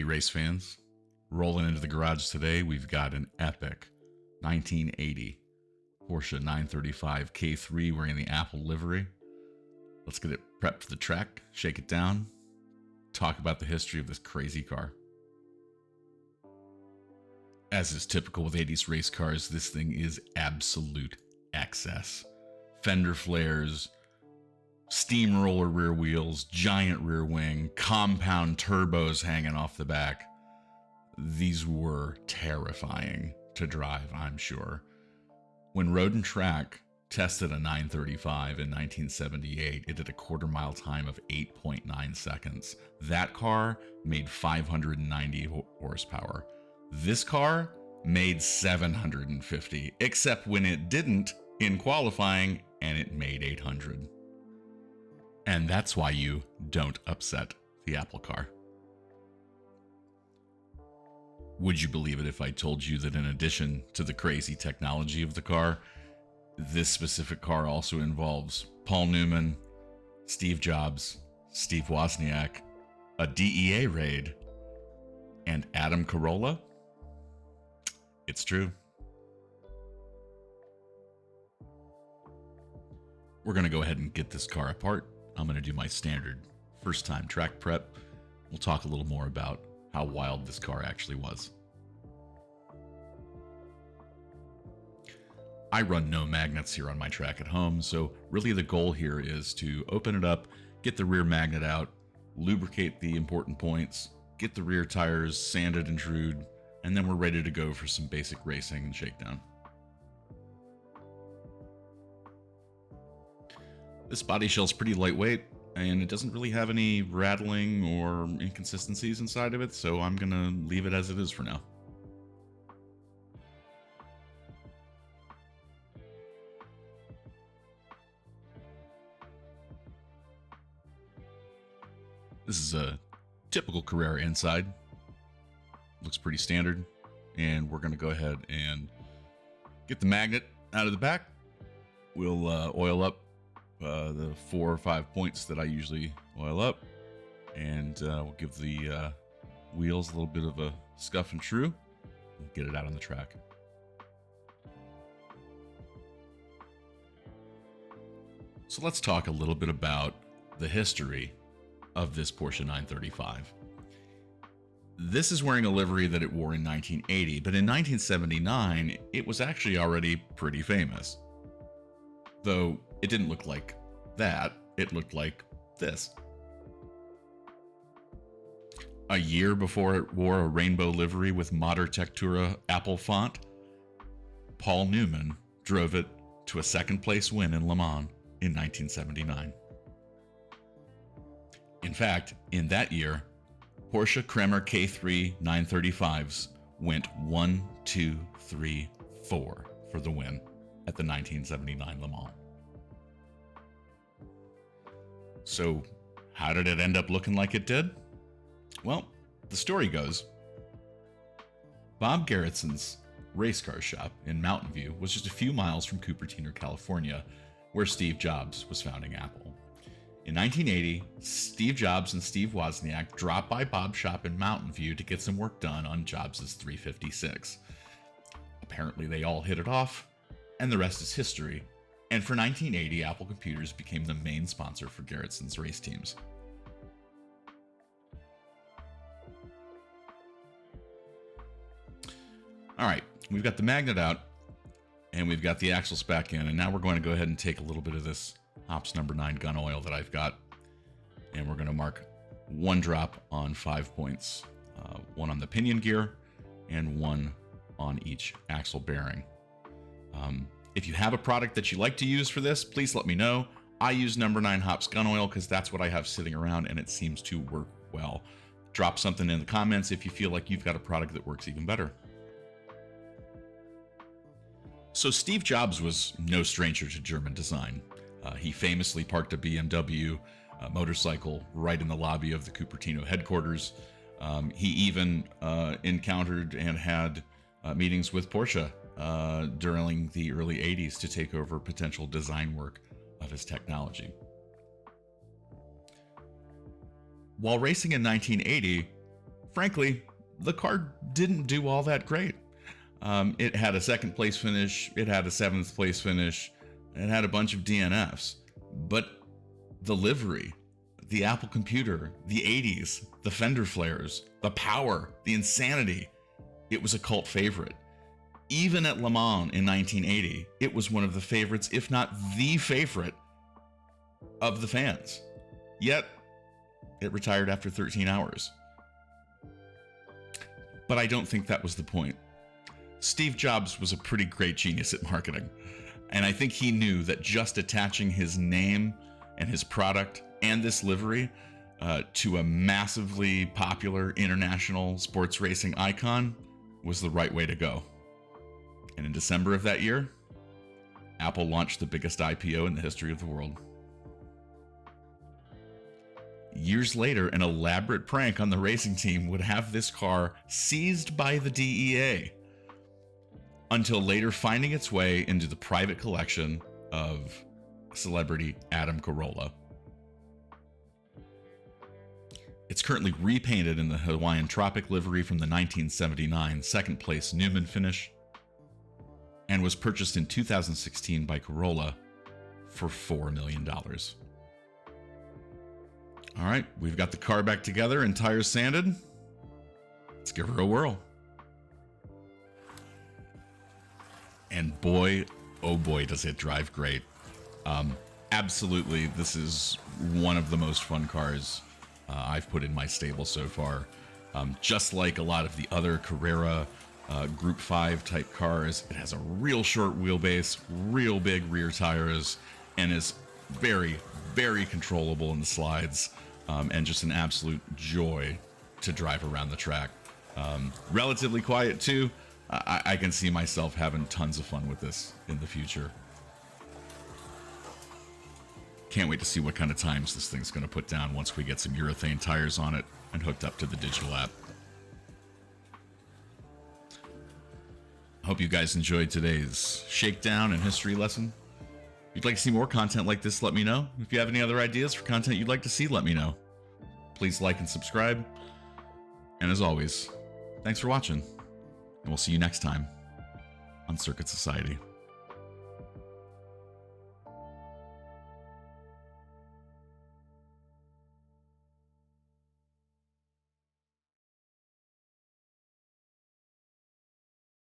race fans. Rolling into the garage today, we've got an epic 1980 Porsche 935 K3 wearing the Apple livery. Let's get it prepped for the track, shake it down, talk about the history of this crazy car. As is typical with 80s race cars, this thing is absolute excess. Fender flares, steamroller rear wheels, giant rear wing, compound turbos hanging off the back. These were terrifying to drive, I'm sure. When Road and Track tested a 935 in 1978, it did a quarter-mile time of 8.9 seconds. That car made 590 horsepower. This car made 750, except when it didn't in qualifying, and it made 800. And that's why you don't upset the Apple car. Would you believe it if I told you that in addition to the crazy technology of the car, this specific car also involves Paul Newman, Steve Jobs, Steve Wozniak, a DEA raid, and Adam Carolla? It's true. We're going to go ahead and get this car apart. I'm going to do my standard first-time track prep. We'll talk a little more about how wild this car actually was. I run no magnets here on my track at home, so really the goal here is to open it up, get the rear magnet out, lubricate the important points, get the rear tires sanded and trued, and then we're ready to go for some basic racing and shakedown. This body shell's pretty lightweight, and it doesn't really have any rattling or inconsistencies inside of it, so I'm gonna leave it as it is for now. This is a typical Carrera inside. Looks pretty standard, and we're gonna go ahead and get the magnet out of the back. We'll oil up the 4 or 5 points that I usually oil up, and we'll give the wheels a little bit of a scuff and true and get it out on the track. So let's talk a little bit about the history of this Porsche 935. This is wearing a livery that it wore in 1980, but in 1979 it was actually already pretty famous. Though it didn't look like that, it looked like this. A year before it wore a rainbow livery with Mater Tectura Apple font, Paul Newman drove it to a second place win in Le Mans in 1979. In fact, in that year, Porsche Kremer K3 935s went 1, 2, 3, 4 for the win at the 1979 Le Mans. So, how did it end up looking like it did? Well, the story goes, Bob Garrettsen's race car shop in Mountain View was just a few miles from Cupertino, California, where Steve Jobs was founding Apple. In 1980, Steve Jobs and Steve Wozniak dropped by Bob's shop in Mountain View to get some work done on Jobs' 356. Apparently they all hit it off, and the rest is history. And for 1980, Apple Computers became the main sponsor for Garrettsen's race teams. All right, we've got the magnet out, and we've got the axles back in, and now we're going to go ahead and take a little bit of this Hops number 9 gun oil that I've got, and we're going to mark 1 drop on 5 points, 1 on the pinion gear and 1 on each axle bearing. If you have a product that you like to use for this, please let me know. I use number 9 Hops gun oil because that's what I have sitting around and it seems to work well. Drop something in the comments if you feel like you've got a product that works even better. So Steve Jobs was no stranger to German design. He famously parked a BMW motorcycle right in the lobby of the Cupertino headquarters. He even encountered and had meetings with Porsche during the early 80s to take over potential design work of his technology. While racing in 1980, frankly, the car didn't do all that great. It had a second place finish, it had a seventh place finish, it had a bunch of DNFs. But the livery, the Apple computer, the 80s, the fender flares, the power, the insanity, it was a cult favorite. Even at Le Mans in 1980, it was one of the favorites, if not the favorite, of the fans. Yet, it retired after 13 hours. But I don't think that was the point. Steve Jobs was a pretty great genius at marketing, and I think he knew that just attaching his name and his product and this livery to a massively popular international sports racing icon was the right way to go. And in December of that year, Apple launched the biggest IPO in the history of the world. Years later, an elaborate prank on the racing team would have this car seized by the DEA, until later finding its way into the private collection of celebrity Adam Carolla. It's currently repainted in the Hawaiian Tropic livery from the 1979 second place Newman finish, and was purchased in 2016 by Carolla for $4 million. All right, we've got the car back together and tires sanded. Let's give her a whirl. And boy, oh boy, does it drive great. Absolutely, this is one of the most fun cars I've put in my stable so far. Just like a lot of the other Carrera Group 5 type cars, it has a real short wheelbase, real big rear tires, and is very, very controllable in the slides, and just an absolute joy to drive around the track. Relatively quiet too. I can see myself having tons of fun with this in the future. Can't wait to see what kind of times this thing's going to put down once we get some urethane tires on it and hooked up to the digital app. Hope you guys enjoyed today's Shakedown and history lesson. If you'd like to see more content like this, let me know. If you have any other ideas for content you'd like to see, let me know. Please like and subscribe. And as always, thanks for watching. And we'll see you next time on Circuit Society.